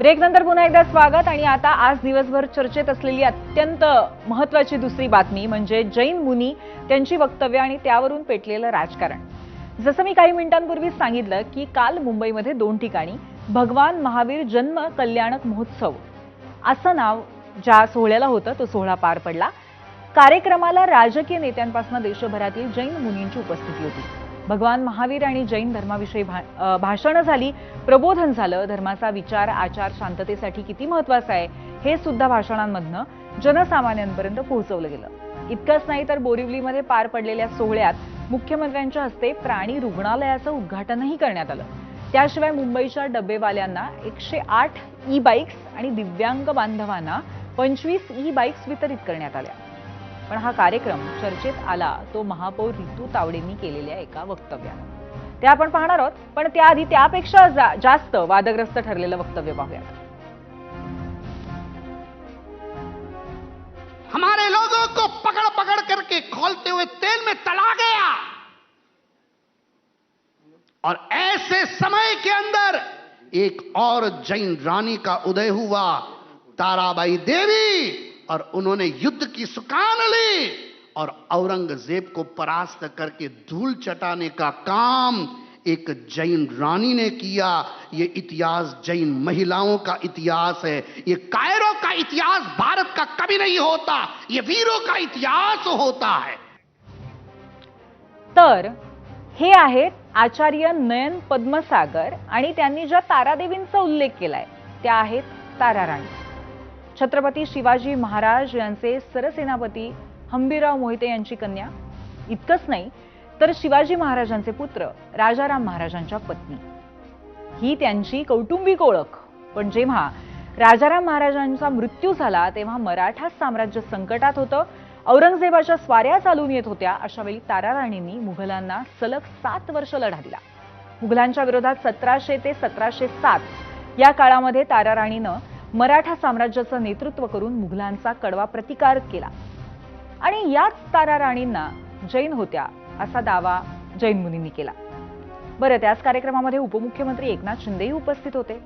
ब्रेकनंतर पुन्हा एकदा स्वागत आणि आता आज दिवसभर चर्चेत असलेली अत्यंत महत्त्वाची दुसरी बातमी म्हणजे जैन मुनी त्यांची वक्तव्य आणि त्यावरून पेटलेलं राजकारण। जसं मी काही मिनिटांपूर्वी सांगितलं की काल मुंबईमध्ये 2 ठिकाणी भगवान महावीर जन्म कल्याणक महोत्सव असं नाव ज्या सोहळ्याला होतं तो सोहळा पार पडला। कार्यक्रमाला राजकीय नेत्यांपासून देशभरातील जैन मुनींची उपस्थिती होती। भगवान महावीर आणि जैन धर्माविषयी भाषणं झाली, प्रबोधन झालं। धर्माचा विचार आचार शांततेसाठी किती महत्त्वाचा आहे हे सुद्धा भाषणांमधनं जनसामान्यांपर्यंत पोहोचवलं गेलं। इतकंच नाही तर बोरिवलीमध्ये पार पडलेल्या सोहळ्यात मुख्यमंत्र्यांच्या हस्ते प्राणी रुग्णालयाचं उद्घाटनही करण्यात आलं। त्याशिवाय मुंबईच्या डबेवाल्यांना 108 ई-बाईक्स आणि दिव्यांग बांधवांना 25 ई-बाईक्स वितरित करण्यात आल्या। पण हा कार्यक्रम चर्चेत आला तो महापौर रितू तावडेंनी केलेल्या एका वक्तव्यानं। ते आपण पाहणार आहोत, पण त्याआधी त्यापेक्षा जास्त वादग्रस्त ठरलेलं वक्तव्य पाहूयात। हमारे लोगों को पकड़ पकड़ करके खौलते हुए तेल में तला गया और ऐसे समय के अंदर एक और जैन रानी का उदय हुआ, ताराबाई देवी, और उन्होंने युद्ध की सुकान ली और औरंगजेब को परास्त करके धूल चटाने का काम एक जैन रानी ने किया। ये इतिहास जैन महिलाओं का इतिहास है। ये कायरो का इतिहास भारत का कभी नहीं होता, ये वीरों का इतिहास होता है। तर हे आहेत आचार्य नयन पद्मसागर आणि त्यांनी ज्या तारादेवींचा उल्लेख केलाय त्या आहेत ताराराणी। छत्रपती शिवाजी महाराज यांचे सरसेनापती हंबीरराव मोहिते यांची कन्या। इतकंच नाही तर शिवाजी महाराजांचे पुत्र राजाराम महाराजांच्या पत्नी ही त्यांची कौटुंबिक ओळख। पण जेव्हा राजाराम महाराजांचा मृत्यू झाला तेव्हा मराठा साम्राज्य संकटात होतं, औरंगजेबाच्या स्वाऱ्या चालून येत होत्या। अशा वेळी ताराराणींनी मुघलांना सलग 7 वर्ष लढा दिला। मुघलांच्या विरोधात 1700 ते 1707 या काळामध्ये ताराराणीनं मराठा साम्राज्याचं नेतृत्व करून मुघलांचा कडवा प्रतिकार केला आणि याच ताराराणींना जैन होत्या असा दावा जैन मुनींनी केला। बरं, त्याच कार्यक्रमामध्ये उपमुख्यमंत्री एकनाथ शिंदेही उपस्थित होते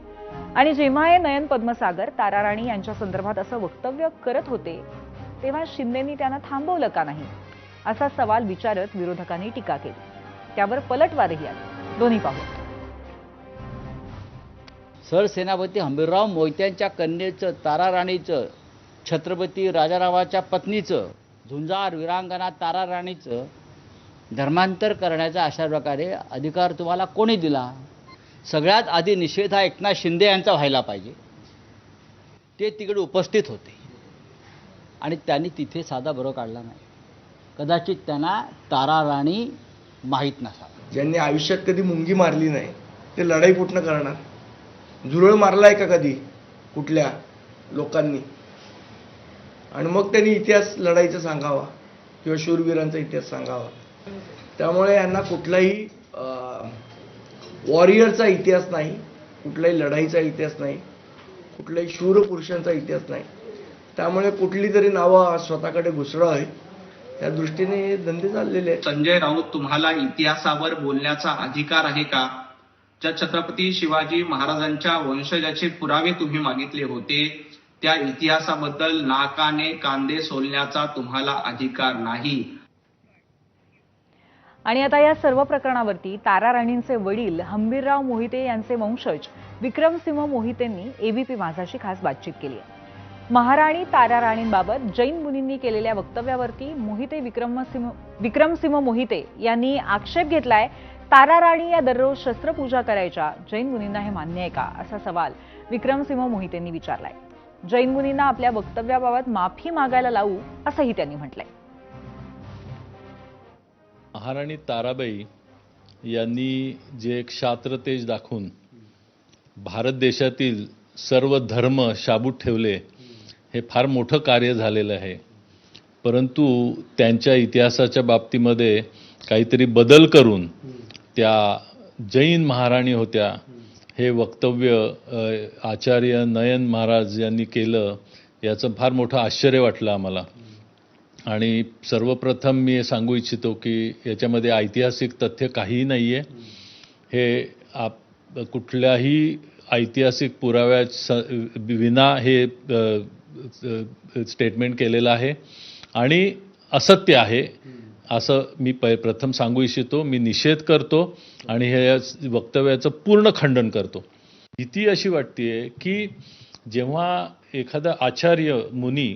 आणि जेव्हा हे नयन पद्मसागर ताराराणी यांच्या संदर्भात असं वक्तव्य करत होते तेव्हा शिंदेंनी त्यांना थांबवलं का नाही असा सवाल विचारत विरोधकांनी टीका केली। त्यावर पलटवारही आले, दोन्ही पाहूया। सरसेनापती हंबीरराव मोहित्यांच्या कन्येचं, ताराराणीचं, छत्रपती राजारावाच्या पत्नीचं, झुंजार वीरांगना ताराराणीचं धर्मांतर करण्याचा अशा प्रकारे अधिकार तुम्हाला कोणी दिला? सगळ्यात आधी निषेध हा एकनाथ शिंदे यांचा व्हायला पाहिजे। ते तिकडे उपस्थित होते आणि त्यांनी तिथे साधा बरो काढला नाही। कदाचित त्यांना ताराराणी माहीत नसावं। ज्यांनी आयुष्यात कधी मुंगी मारली नाही ते लढाई कुठनं करणार? झुरळ मारलाय का कधी कुठल्या लोकांनी? आणि मग त्यांनी इतिहास लढाईचा सांगावा किंवा शूरवीरांचा इतिहास सांगावा। त्यामुळे यांना कुठलाही वॉरियरचा इतिहास नाही, कुठलाही लढाईचा इतिहास नाही, कुठल्याही शूर पुरुषांचा इतिहास नाही। त्यामुळे कुठली तरी नावं स्वतःकडे घुसळं आहे त्या दृष्टीने धंदे चाललेले आहेत। संजय राऊत, तुम्हाला इतिहासावर बोलण्याचा अधिकार आहे का? ज्या छत्रपती शिवाजी महाराजांच्या वंशजाचे पुरावे तुम्ही मागितले होते त्या इतिहासाबद्दल नाकाने कांदे सोलण्याचा तुम्हाला अधिकार नाही। आणि आता या सर्व प्रकरणावरती ताराराणींचे वडील हंबीरराव मोहिते यांचे वंशज विक्रमसिंह मोहितेंनी एबीपी माझाशी खास बातचीत केली आहे। महाराणी ताराराणींबाबत जैन मुनींनी केलेल्या वक्तव्यावरती विक्रमसिंह मोहिते यांनी आक्षेप घेतलाय। ताराराणी या दररोज शस्त्रपूजा करायच्या, जैन मुनींना हे मान्य आहे का असा सवाल विक्रमसिंह मोहितेंनी विचारलाय। जैन मुनींना आपल्या वक्तव्याबाबत माफी मागायला लावू असंही त्यांनी म्हटलंय। महाराणी ताराबाई यांनी जे एक क्षात्रतेज दाखवून भारत देशातील सर्व धर्म शाबूत ठेवले हे फार मोठं कार्य झालेलं आहे। परंतु त्यांच्या इतिहासाच्या बाबतीमध्ये काहीतरी बदल करून त्या जैन महाराणी होत्या हे वक्तव्य आचार्य नयन महाराज यांनी केलं याचं फार मोठं आश्चर्य वाटलं आम्हाला। आणि सर्वप्रथम मी सांगू इच्छितो की याच्यामध्ये ऐतिहासिक तथ्य काहीही नाही आहे। हे कुठल्याही ऐतिहासिक पुराव्या विना हे स्टेटमेंट केलेलं आहे आणि असत्य आहे असं मी प्रथम सांगू इच्छितो. मी निषेध करतो आणि हे वक्तव्याचं पूर्ण खंडन करतो. भीती अशी वाटतेय की जेव्हा एखादा आचार्य मुनी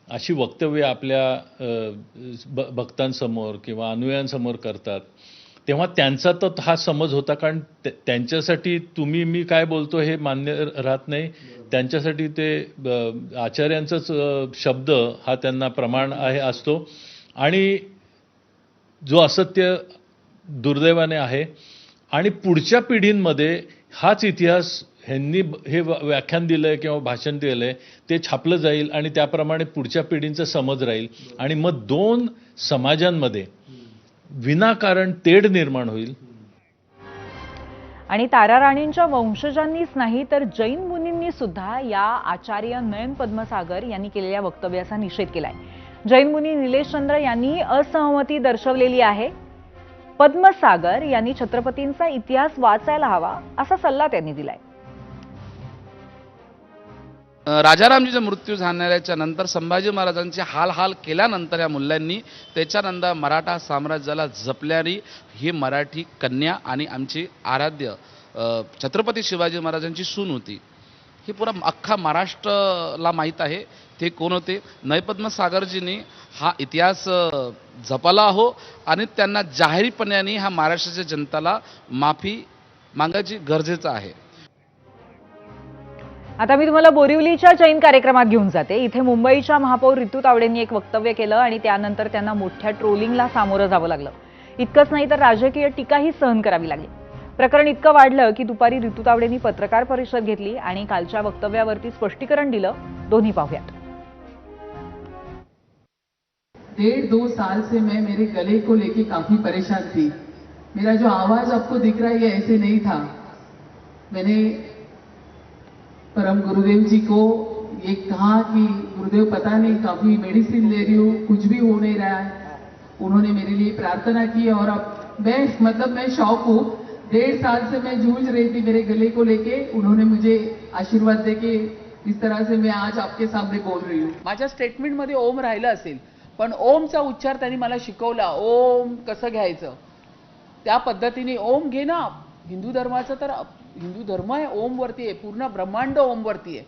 अशी वक्तव्य आपल्या भक्तांसमोर किंवा अनुयायांसमोर करतात तेव्हा त्यांचा तर हा समज होता, कारण त्यांच्यासाठी तुम्ही मी काय बोलतो हे मान्य राहत नाही. त्यांच्यासाठी ते आचार्यांचाच शब्द हा त्यांना प्रमाण आहे असतो आणि जो असत्य दुर्दैवाने आहे आणि पुढच्या पिढींमध्ये हाच इतिहास ह्यांनी हे व्याख्यान दिलंय किंवा भाषण दिलंय ते छापलं जाईल आणि त्याप्रमाणे पुढच्या पिढींचा समज राहील आणि मग दोन समाजांमध्ये विनाकारण तेढ निर्माण होईल. आणि तारा राणींच्या वंशजांनीच नाही तर जैन मुनींनी सुद्धा या आचार्य नयन पद्मसागर यांनी केलेल्या वक्तव्याचा निषेध केलाय. जैन मुनी निलेशचंद्र यांनी असहमती दर्शवलेली आहे. पद्मसागर यांनी छत्रपतींचा इतिहास वाचायला हवा असा सल्ला त्यांनी दिलाय. राजारामजीचा मृत्यू झाल्याच्या नंतर संभाजी महाराजांचे हाल केल्यानंतर या मुल्यांनी त्याच्यानंतर मराठा साम्राज्याला जपल्याने ही मराठी कन्या आणि आमची आराध्य छत्रपती शिवाजी महाराजांची सून होती. ही पुरा अख्खा महाराष्ट्राला माहीत आहे ते कोण होते. नयपद्मसागरजींनी हा इतिहास जपला हो आणि त्यांना जाहीरपणाने हा महाराष्ट्राच्या जनताला माफी मागायची गरजेचं आहे. आता मी तुम्हाला बोरिवलीच्या जैन कार्यक्रमात घेऊन जाते. इथे मुंबईच्या महापौर रितू तावडेंनी एक वक्तव्य केलं आणि त्यानंतर त्यांना मोठ्या ट्रोलिंगला सामोरं जावं लागलं. इतकंच नाही तर राजकीय टीकाही सहन करावी लागली. प्रकरण इतकं वाढलं की दुपारी रितू तावडेंनी पत्रकार परिषद घेतली आणि कालच्या वक्तव्यावरती स्पष्टीकरण दिलं. दोन्ही पाहूयात. 1.5-2 साल से मैं मेरे गले को लेके काफी परेशान थी. मेरा जो आवाज आपको दिख रहा है ये ऐसे नहीं था. मैंने परम गुरुदेव जी को ये कहा कि गुरुदेव पता नहीं काफी मेडिसिन ले रही हूँ कुछ भी हो नहीं रहा है. उन्होंने मेरे लिए प्रार्थना की और अब मैं शौक हूँ. 1.5 साल से मैं जूझ रही थी मेरे गले को लेके. उन्होंने मुझे आशीर्वाद देके इस तरह से मैं आज आपके सामने बोल रही हूँ. माझ्या स्टेटमेंटमध्ये ओम राहिलं असेल पण ओमचा उच्चार त्यांनी मला शिकवला. ओम कसं घ्यायचं त्या पद्धतीने ओम घे ना. हिंदू धर्माचं तर हिंदू धर्म आहे ओम वरती आहे. पूर्ण ब्रह्मांड ओम वरती आहे.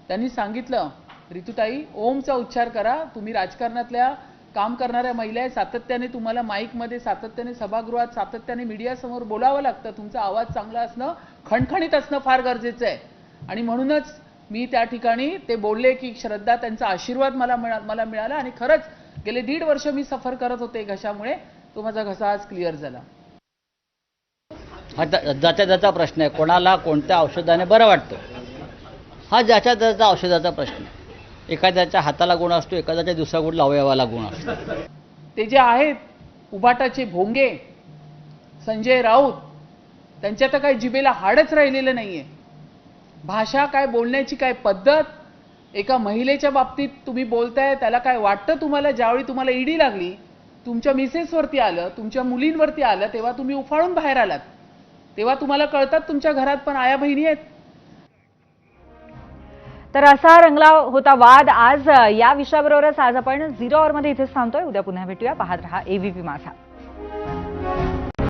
त्यांनी सांगितलं रितुताई ओमचा उच्चार करा. तुम्ही राजकारणातल्या काम करणाऱ्या महिला आहे. सातत्याने तुम्हाला माईकमध्ये सातत्याने सभागृहात सातत्याने मीडियासमोर बोलावं लागतं. तुमचा आवाज चांगला असणं खणखणीत असणं फार गरजेचं आहे. आणि म्हणूनच मी त्या ठिकाणी ते बोलले की श्रद्धा त्यांचा आशीर्वाद मला मिळाला आणि खरंच गेले 1.5 वर्ष मी सफर करत होते घशामुळे. तो माझा घसा आज क्लिअर झाला. हा ज्याच्या त्याचा प्रश्न आहे. कोणाला कोणत्या औषधाने बरं वाटतं हा ज्याच्या त्याचा औषधाचा प्रश्न आहे. एखाद्याच्या हाताला गुण असतो एखाद्याच्या दुसऱ्या कुठल्या अवयवाला गुण असतो. ते जे आहेत उभाटाचे भोंगे संजय राऊत त्यांच्या तर काही जिभेला हाडच राहिलेलं नाहीये. भाषा काय बोलण्याची काय पद्धत. एका महिलेच्या बाबतीत तुम्ही बोलताय त्याला काय वाटतं तुम्हाला. ज्यावेळी तुम्हाला ईडी लागली तुमच्या मिसेसवरती आलं तुमच्या मुलींवरती आलं तेव्हा तुम्ही उफाळून बाहेर आलात. तेव्हा तुम्हाला कळतात तुमच्या घरात पण आया बहिणी आहेत. तर असा रंगला होता वाद. आज या विषयाबरोबरच आज आपण 0 आवरमध्ये इथेच थांबतोय. उद्या पुन्हा भेटूया. पाहत रहा ABP माझा.